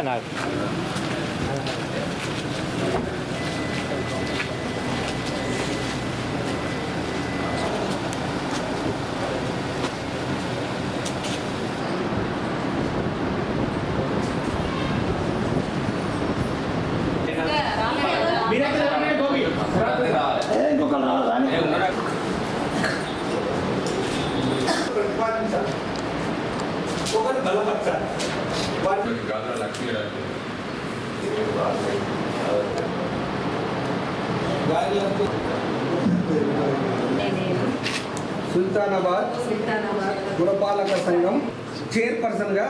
నాకు సుల్తానాబాద్ పురపాలక సంఘం చైర్పర్సన్గా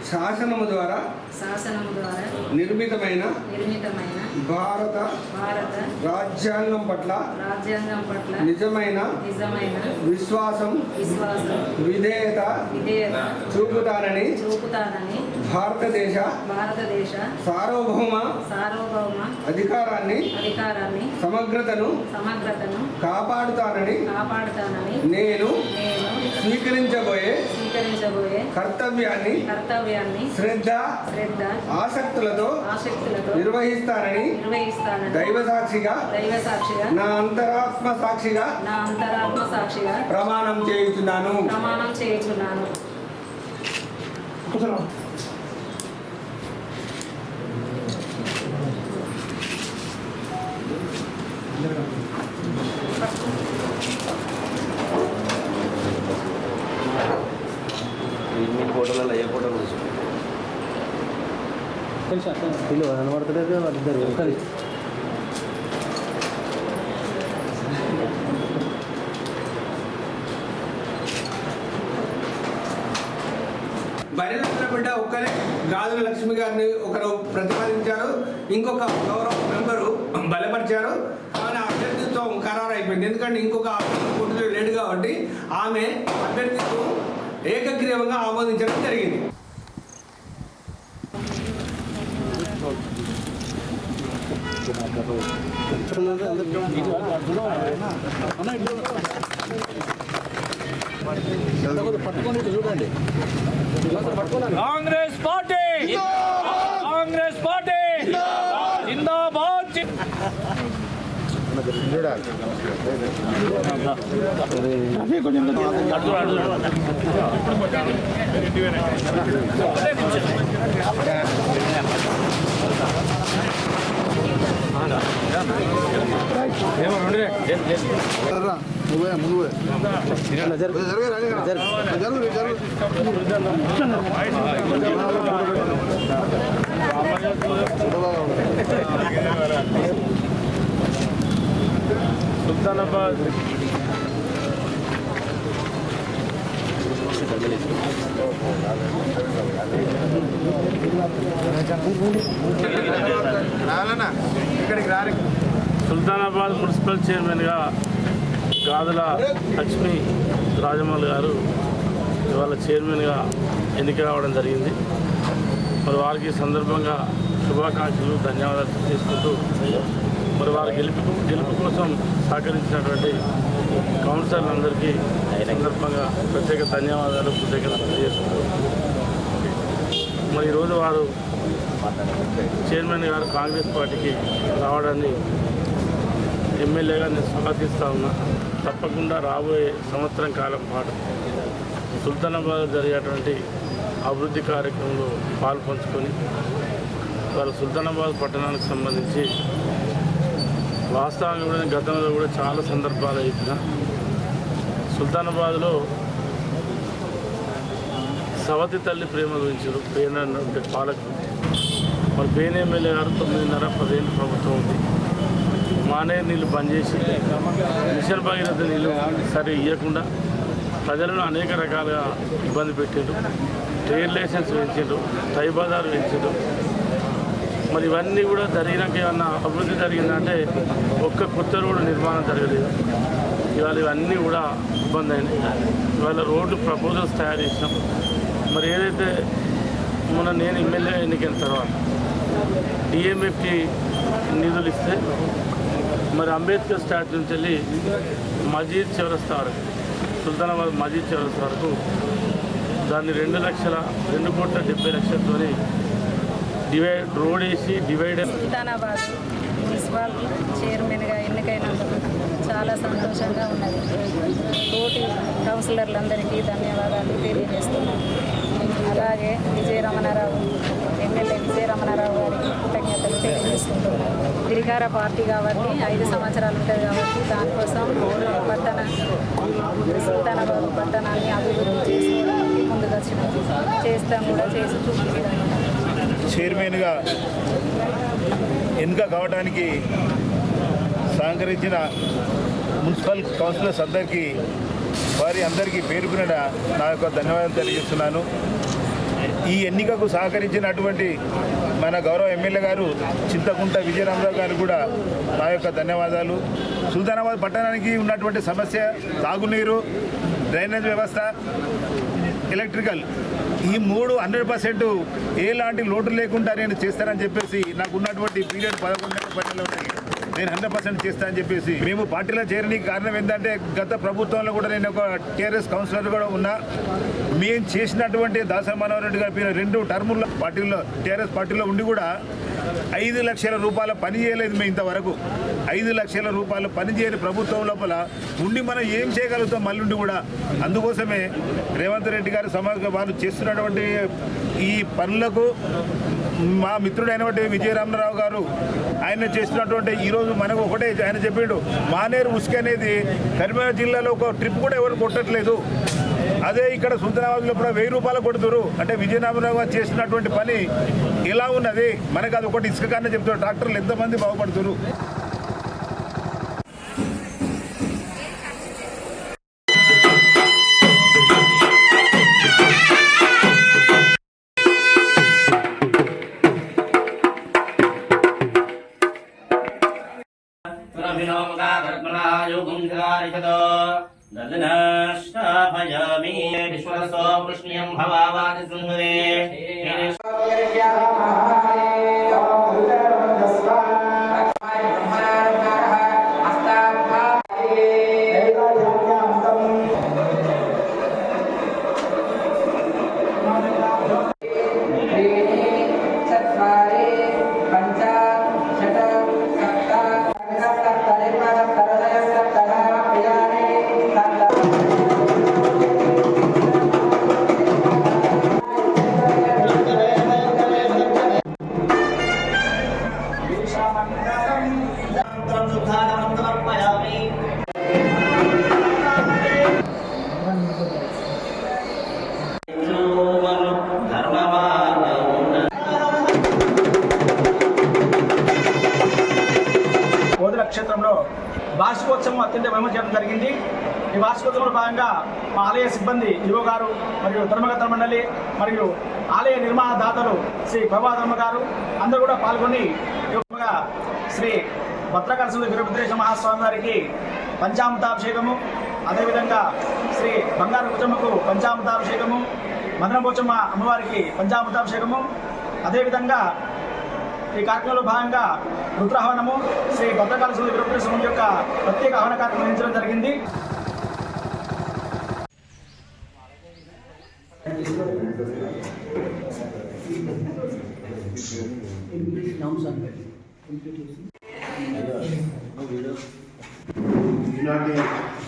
శాసనము ద్వారా నిర్మితమైన భారత రాజ్యాంగం పట్ల నిజమైన విశ్వాసం విధేయత చూపుతానని భారతదేశ సార్వభౌమ అధికారాన్ని సమగ్రతను కాపాడుతానని నేను స్వీకరించబోయే కర్తవ్యాన్ని శ్రద్ధ ఆసక్తులతో నిర్వహిస్తానని దైవ సాక్షిగా నా అంతరాత్మ సాక్షిగా ప్రమాణం చేయుచున్నాను. ఫోటోలలో ఏ ఫోటోలు వీళ్ళు కనబడతలేదు వాళ్ళిద్దరు ఒకరి బరిన బిడ్డ ఒక్కరే గాజుల లక్ష్మి గారిని ఒకరు ప్రతిపాదించారు, ఇంకొక గౌరవ మెంబరు బలపరిచారు. ఆమె అభ్యర్థిత్వం ఖరారు అయిపోయింది. ఎందుకంటే ఇంకొక అభ్యర్థి లేడు కాబట్టి ఆమె అభ్యర్థిత్వం ఏకగ్రీవంగా ఆమోదించడం జరిగింది. కాంగ్రెస్ పార్టీ జిందాబాద్. సుల్తానాబాద్ సుల్తానాబాద్ మున్సిపల్ చైర్మన్గా గాదుల లక్ష్మీ రాజమౌళి గారు ఇవాళ చైర్మన్గా ఎన్నిక కావడం జరిగింది. మరి వారికి సందర్భంగా శుభాకాంక్షలు ధన్యవాదాలు తీసుకుంటూ మరి వారి గెలుపు కోసం సహకరించినటువంటి కౌన్సిలర్లందరికీ సందర్భంగా ప్రత్యేక ధన్యవాదాలు కృతజ్ఞతలు తెలియజేసుకుంటూ మరి ఈరోజు వారు చైర్మన్ గారు కాంగ్రెస్ పార్టీకి రావడాన్ని ఎమ్మెల్యేగా నేను స్వాగతిస్తూ ఉన్నా. తప్పకుండా రాబోయే సంవత్సరం కాలం పాటు సుల్తానాబాద్ జరిగేటువంటి అభివృద్ధి కార్యక్రమంలో పాల్పంచుకొని వారు సుల్తానాబాద్ పట్టణానికి సంబంధించి వాస్తవంగా కూడా గతంలో కూడా చాలా సందర్భాలు అయిపోయిన సుల్తానాబాద్లో సవతి తల్లి ప్రేమ గురించారు. పేన పాలకులు మరి పేన ఎమ్మెల్యే గారు 9.5-10 ఏళ్ళు ప్రభుత్వం ఉంది. మానేరు నీళ్ళు బంద్ చేసి మిషన్ భగీరథ నీళ్ళు సరి ఇవ్వకుండా ప్రజలను అనేక రకాలుగా ఇబ్బంది పెట్టారు. ట్రేడ్ లైసెన్స్ పెంచారు, టై బజార్ పెంచారు. మరి ఇవన్నీ కూడా జరిగినాక ఏమన్నా అభివృద్ధి జరిగిందంటే ఒక్క కొత్త రోడ్డు నిర్మాణం జరగలేదు. ఇవాళ ఇవన్నీ కూడా ఇబ్బంది అయినాయి. ఇవాళ రోడ్డు ప్రపోజల్స్ తయారు చేసినాం. మరి ఏదైతే మొన్న నేను ఎమ్మెల్యే ఎన్నికైన తర్వాత డిఎంఎఫ్టీ నిధులు ఇస్తే మరి అంబేద్కర్ స్టాచ్యూ నుంచి వెళ్ళి మజీద్ చౌరస్తా వరకు సుల్తానాబాద్ మజీద్ చౌరస్తా వరకు దాన్ని 2,70,00,000 రోడ్ వేసి డివైడర్. సుల్తానాబాద్ మున్సిపల్ చైర్మన్గా ఎన్నికైనందుకు చాలా సంతోషంగా ఉన్నది. తోటి కౌన్సిలర్లందరికీ ధన్యవాదాలు తెలియజేస్తున్నాను. అలాగే ఎమ్మెల్యే విజయరమణారావు గారికి కృతజ్ఞతలు తెలియజేస్తున్నాను. గిరికార పార్టీ కాబట్టి 5 సంవత్సరాలు ఉంటుంది కాబట్టి దానికోసం సుల్తానాబాద్ పట్టణాన్ని అభివృద్ధి చేసుకోవడానికి ముందుకు వచ్చినాం. చేస్తాం కూడా, చేసి చూపించడం. చైర్మన్గా ఎన్నిక కావడానికి సహకరించిన మున్సిపల్ కౌన్సిలర్స్ అందరికీ అందరికీ పేరు పేరున నా యొక్క ధన్యవాదాలు తెలియజేస్తున్నాను. ఈ ఎన్నికకు సహకరించినటువంటి మన గౌరవ ఎమ్మెల్యే గారు చింతకుంట విజయరామరావు గారు కూడా నా యొక్క ధన్యవాదాలు. సుల్తానాబాద్ పట్టణానికి ఉన్నటువంటి సమస్య తాగునీరు, డ్రైనేజ్ వ్యవస్థ, ఎలక్ట్రికల్, ఈ 100% ఎలాంటి లోటు లేకుండా నేను చేస్తానని చెప్పేసి నాకు ఉన్నటువంటి పీరియడ్ 11 పట్టణంలో ఉన్నాయి. నేను 100% చేస్తానని చెప్పేసి మేము పార్టీలో చేరడానికి కారణం ఏంటంటే గత ప్రభుత్వంలో కూడా నేను ఒక టీఆర్ఎస్ కౌన్సిలర్ కూడా ఉన్నా. మేము చేసినటువంటి దాసరి మనోహర్ రెడ్డి గారి 2 టర్ముల్లో పార్టీలో టీఆర్ఎస్ పార్టీలో ఉండి కూడా 5 లక్షల రూపాయల పని చేయలేదు. మేము ఇంతవరకు 5 లక్షల రూపాయలు పని చేయని ప్రభుత్వం లోపల ఉండి మనం ఏం చేయగలుగుతాం మళ్ళీ కూడా. అందుకోసమే రేవంత్ రెడ్డి గారు వాళ్ళు చేస్తున్నటువంటి ఈ పనులకు మా మిత్రుడైనటువంటి విజయరామరావు గారు ఆయన చేస్తున్నటువంటి ఈరోజు మనకు ఒకటే ఆయన చెప్పిండు, మానేరు ఉసుక అనేది కరీంనగర్ జిల్లాలో ఒక ట్రిప్ కూడా ఎవరు కొట్టట్లేదు. అదే ఇక్కడ సుల్తానాబాద్లో కూడా 1000 రూపాయలు కొడుతురు. అంటే విజయరామరావు గారు చేస్తున్నటువంటి పని ఎలా ఉన్నది మనకు అది ఒకటి ఇసుక కానీ చెప్తారు. ట్రాక్టర్లు ఎంతమంది బాగుపడుతురు. దర్శనాష్టాభయామి విశ్వరసో వృష్ణ్యం భవావాది సుందరే క్షేత్రంలో వార్షికోత్సవం అత్యంత వైభవం చేయడం జరిగింది. ఈ వార్షికోత్సవంలో భాగంగా మా ఆలయ సిబ్బంది ఈవో గారు మరియు ధర్మకర్త మండలి మరియు ఆలయ నిర్మాణదాతలు శ్రీ ప్రభాధర్మ గారు అందరూ కూడా పాల్గొని శ్రీ భద్రకాళ వీరభద్రేశ్వర మహాస్వామి వారికి పంచామృతాభిషేకము, అదేవిధంగా శ్రీ బంగారు కుటుంబకు పంచామృతాభిషేకము, మదనపోచమ్మ అమ్మవారికి పంచామృతాభిషేకము, అదేవిధంగా ఈ కార్యక్రమంలో భాగంగా రుద్రాహ్వానము శ్రీ భద్రకాళ వీరభద్రేశ్వర యొక్క ప్రత్యేక ఆహ్వాన కార్యక్రమం నిర్వహించడం జరిగింది. ఈనాటి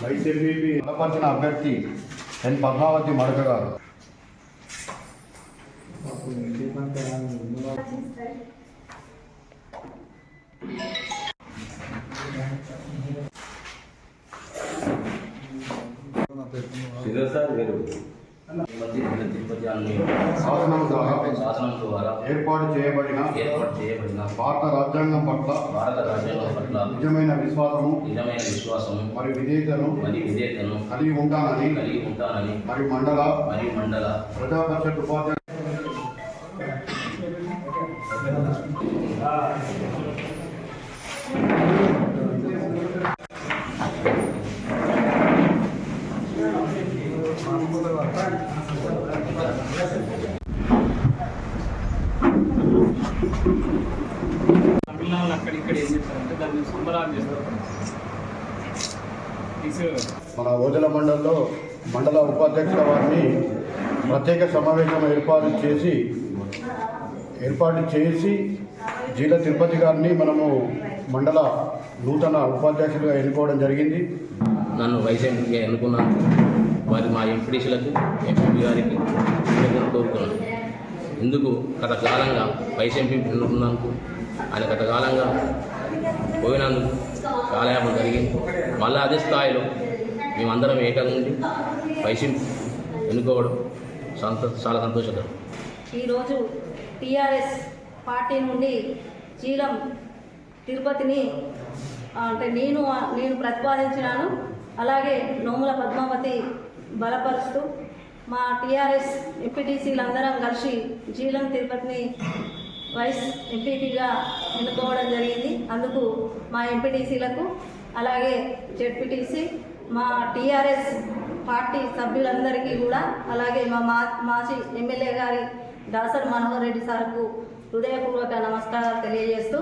వైసీపీ బలపరిచిన అభ్యర్థి ఎన్ పద్మావతి మడక గారు. శాసనం ద్వారా ఏర్పాటు చేయబడిన భారత రాజ్యాంగం పట్ల నిజమైన విశ్వాసము మరియు విధేయతను కలిగి ఉంటానని మరియు మండల ప్రజా పరిషత్ ఉపాధ్యక్షుడు తమిళనాడు అక్కడిక్కడ ఏం చేస్తారంటే దాన్ని సంబరాలు చేస్తారు. మన ఓజల మండలంలో మండల ఉపాధ్యక్షుల వారిని ప్రత్యేక సమావేశం ఏర్పాటు చేసి జీల తిరుపతి గారిని మనము మండల నూతన ఉపాధ్యక్షులుగా ఎన్నుకోవడం జరిగింది. నన్ను వైస్ ఎంపీగా ఎన్నుకున్నాను. వారి మా ఎంపీడీసీలకు ఎంపీ గారికి కోరుతున్నాను. ఎందుకు గత కాలంగా వైస్ ఎంపీ ఎన్నుకున్నందుకు ఆయన గత కాలంగా పోయినందుకు కాలయాపన జరిగింది. మళ్ళీ అదే స్థాయిలో మేమందరం ఏకంగా ఉండి వైస్ ఎంపీ ఎన్నుకోవడం చాలా సంతోషకరం. ఈరోజు టీఆర్ఎస్ పార్టీ నుండి జీలం తిరుపతిని అంటే నేను ప్రతిపాదించినాను. అలాగే నోముల పద్మావతి బలపరుస్తూ మా టీఆర్ఎస్ ఎంపీటీసీలందరం కలిసి జీలం తిరుపతిని వైస్ ఎంపీపీగా ఎన్నుకోవడం జరిగింది. అందుకు మా ఎంపీటీసీలకు అలాగే జెడ్పీటీసీ మా టీఆర్ఎస్ పార్టీ సభ్యులందరికీ కూడా అలాగే మా మాజీ ఎమ్మెల్యే గారి దాసరి మనోహర్ రెడ్డి సార్కు హృదయపూర్వక నమస్కారాలు తెలియజేస్తూ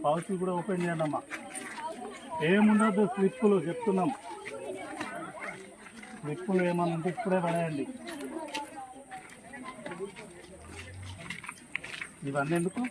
పౌచ్ కూడా ఓపెన్ చేయండి అమ్మా. ఏముండదు స్లిప్పులు చెప్తున్నాం. స్లిప్పులు ఏమన్నా ఉంటే ఇప్పుడే పడేయండి. ఇవన్నీ ఎందుకు?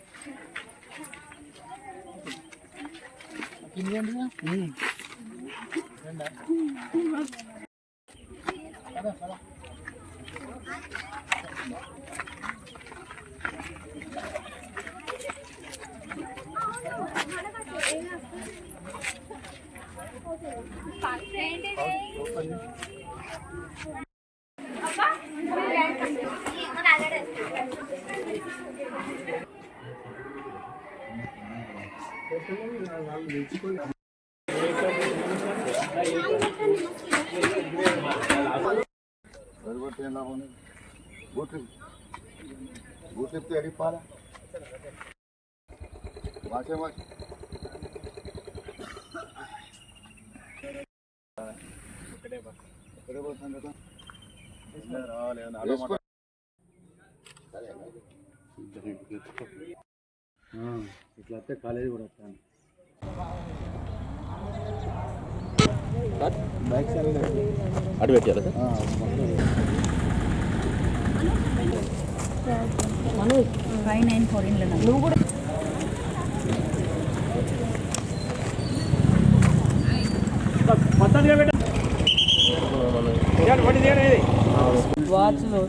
ఇట్లా వస్తే కాలేజీ కూడా వస్తాను. అటు పెట్టారు సార్. మను 594 నువ్వు కూడా వాచ్లో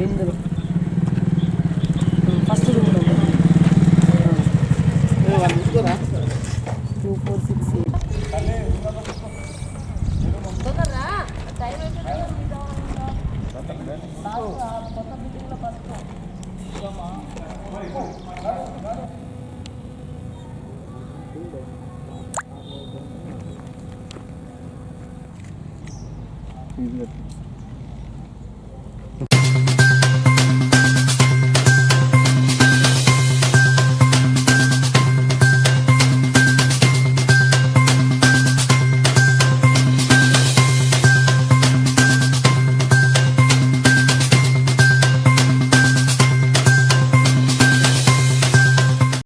ఇందులో ఫస్ట్ 2468 ఫీజు